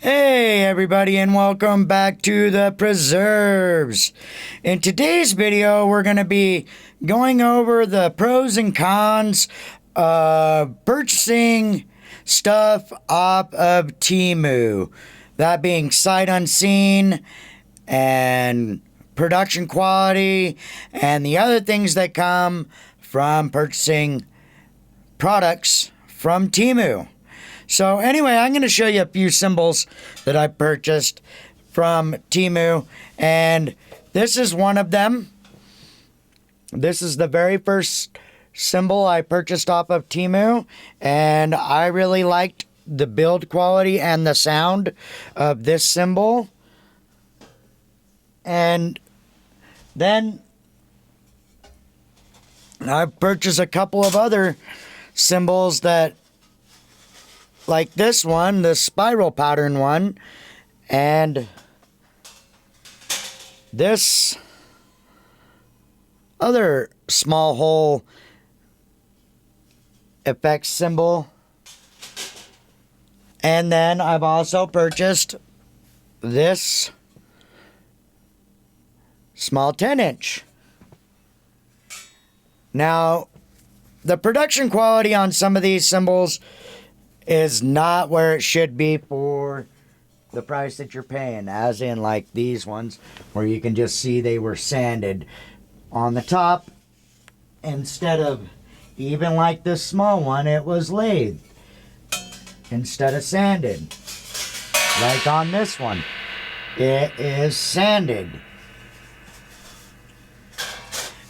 Hey everybody, and welcome back to the Preserves. In today's video we're going to be going over the pros and cons of purchasing stuff off of Temu. That being sight unseen and production quality and the other things that come from purchasing products from Temu. So anyway, I'm going to show you a few symbols that I purchased from Temu, and this is one of them. This is the very first symbol I purchased off of Temu, and I really liked the build quality and the sound of this symbol. And then I purchased a couple of other symbols that, like this one, the spiral pattern one, and this other small hole effect symbol. And then I've also purchased this small 10-inch. Now, the production quality on some of these symbols is not where it should be for the price that you're paying, as in like these ones where you can just see they were sanded on the top instead of, even like this small one, it was lathed instead of sanded. Like on this one, it is sanded.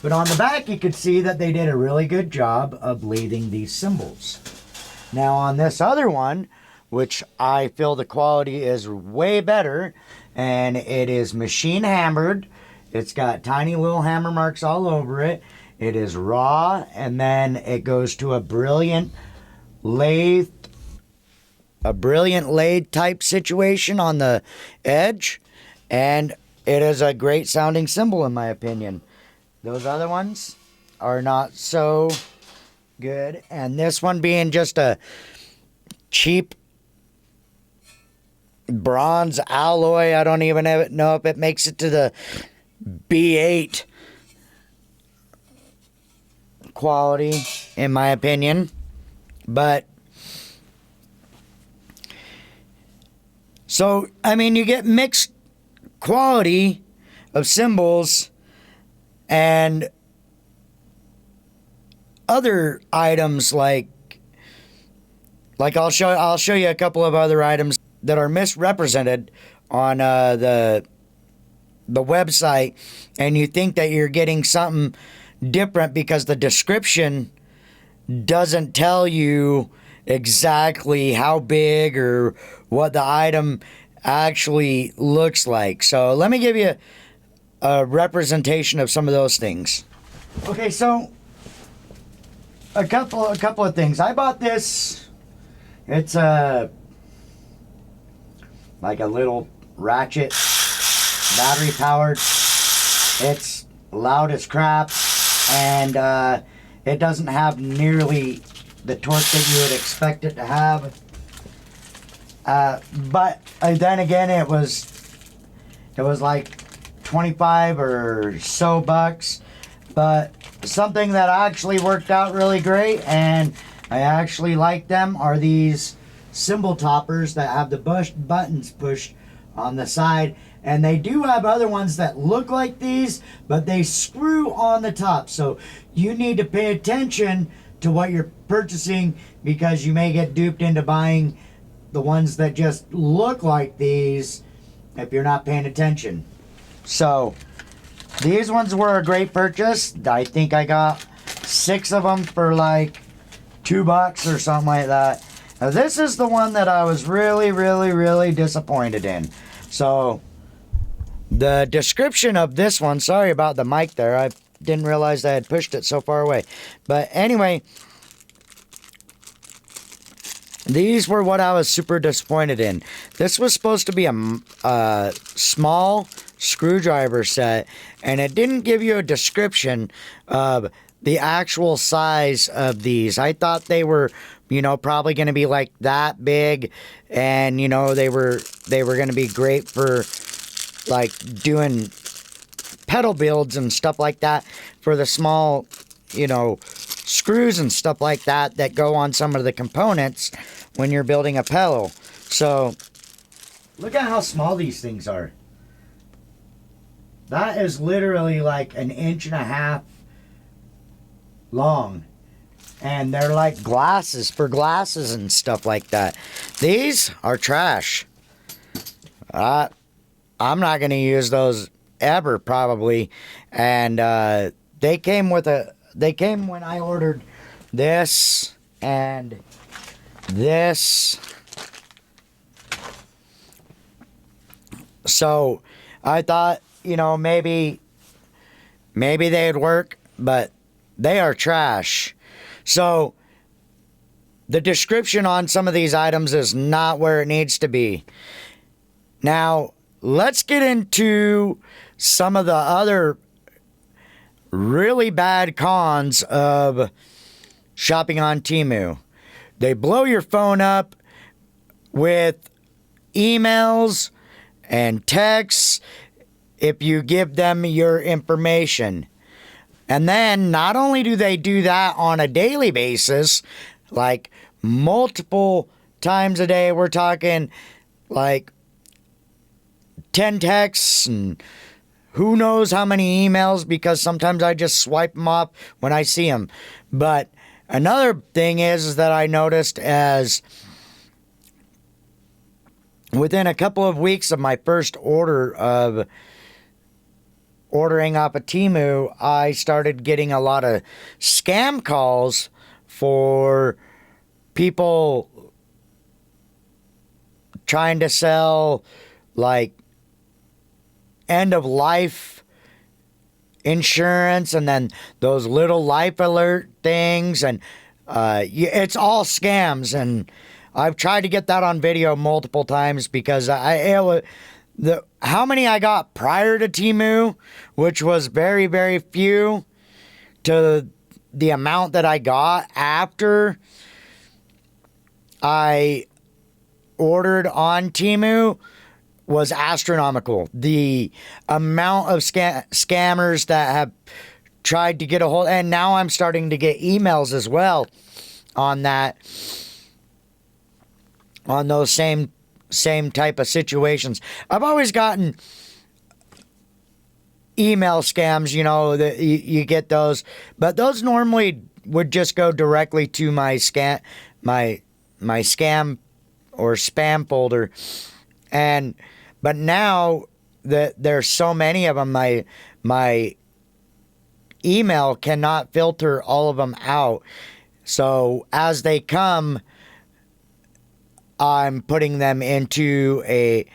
But on the back you could see that they did a really good job of lathing these symbols. Now on this other one, which I feel the quality is way better, and it is machine hammered. It's got tiny little hammer marks all over it. It is raw, and then it goes to a brilliant lathe type situation on the edge, and it is a great sounding symbol in my opinion. Those other ones are not so good, and this one being just a cheap bronze alloy. I don't even know if it makes it to the B8 quality in my opinion, but so I mean you get mixed quality of symbols and other items like I'll show you a couple of other items that are misrepresented on the website, and you think that you're getting something different because the description doesn't tell you exactly how big or what the item actually looks like. So let me give you a representation of some of those things. Okay, so a couple of things. I bought this. It's like a little ratchet, battery powered. It's loud as crap, and it doesn't have nearly the torque that you would expect it to have. But then again, it was like 25 or so bucks, but something that actually worked out really great, and I actually like them, are these symbol toppers that have the buttons pushed on the side. And they do have other ones that look like these, but they screw on the top. So you need to pay attention to what you're purchasing, because you may get duped into buying the ones that just look like these if you're not paying attention. So these ones were a great purchase. I think I got 6 of them for like $2 or something like that. Now this is the one that I was really disappointed in. So the description of this one, sorry about the mic there, I didn't realize I had pushed it so far away. But anyway, these were what I was super disappointed in. This was supposed to be a small screwdriver set, and it didn't give you a description of the actual size of these. I thought they were, probably going to be like that big, and, they were they were going to be great for like doing pedal builds and stuff like that for the small, screws and stuff like that go on some of the components when you're building a pedal. So look at how small these things are. That is literally like 1.5 inches long. And they're like glasses for glasses and stuff like that. These are trash. I'm not going to use those ever, probably. And they came when I ordered this and this. So I thought, maybe they'd work, but they are trash. So the description on some of these items is not where it needs to be. Now, let's get into some of the other really bad cons of shopping on Temu. They blow your phone up with emails and texts if you give them your information. And then not only do they do that on a daily basis, like multiple times a day, we're talking like 10 texts and who knows how many emails, because sometimes I just swipe them off when I see them. But another thing is that I noticed as within a couple of weeks of my first order of ordering off of Temu, I started getting a lot of scam calls for people trying to sell like end of life insurance, and then those little life alert things, and it's all scams. And I've tried to get that on video multiple times because how many I got prior to Temu, which was very, very few, to the amount that I got after I ordered on Temu was astronomical. The amount of scammers that have tried to get a hold, and now I'm starting to get emails as well on that, on those same type of situations. I've always gotten email scams, that you get those, but those normally would just go directly to my scam or spam folder. But now that there's so many of them, my email cannot filter all of them out. So as they come, I'm putting them into a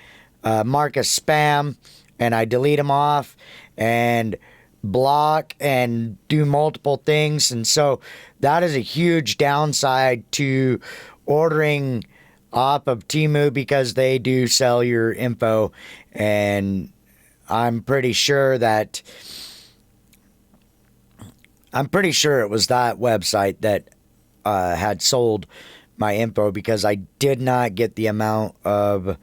mark as spam, and I delete them off and block and do multiple things. And so that is a huge downside to ordering off of Temu, because they do sell your info. And I'm pretty sure it was that website that had sold my info, because I did not get the amount of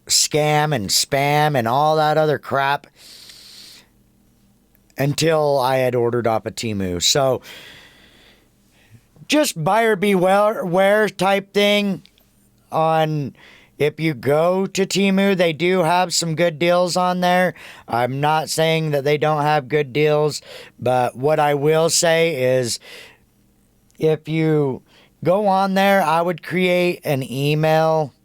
scam and spam and all that other crap until I had ordered off of Temu. So just buyer beware type thing on. If you go to Temu, they do have some good deals on there. I'm not saying that they don't have good deals, but what I will say is if you go on there, I would create an email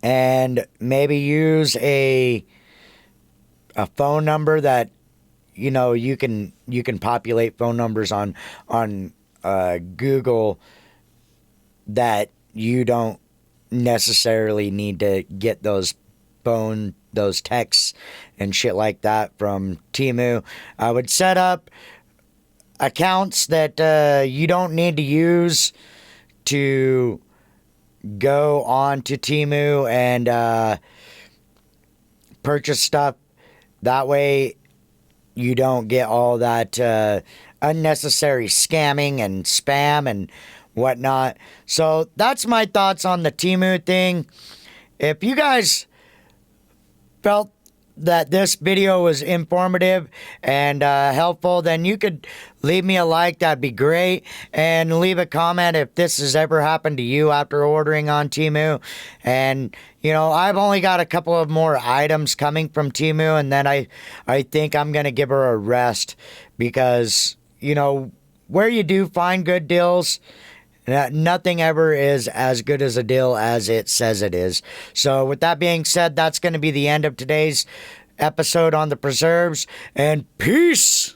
and maybe use a phone number that you can populate phone numbers on Google that you don't necessarily need to get those texts and shit like that from Temu. I would set up accounts that you don't need to use to go on to Temu and purchase stuff. That way you don't get all that unnecessary scamming and spam and whatnot. So that's my thoughts on the temu thing. If you guys felt that this video was informative and helpful, then you could leave me a like. That'd be great. And leave a comment if this has ever happened to you after ordering on Temu. And I've only got a couple of more items coming from Temu, and then I think I'm gonna give her a rest, because where you do find good deals, nothing ever is as good as a deal as it says it is. So with that being said, that's going to be the end of today's episode on the preserves, and peace.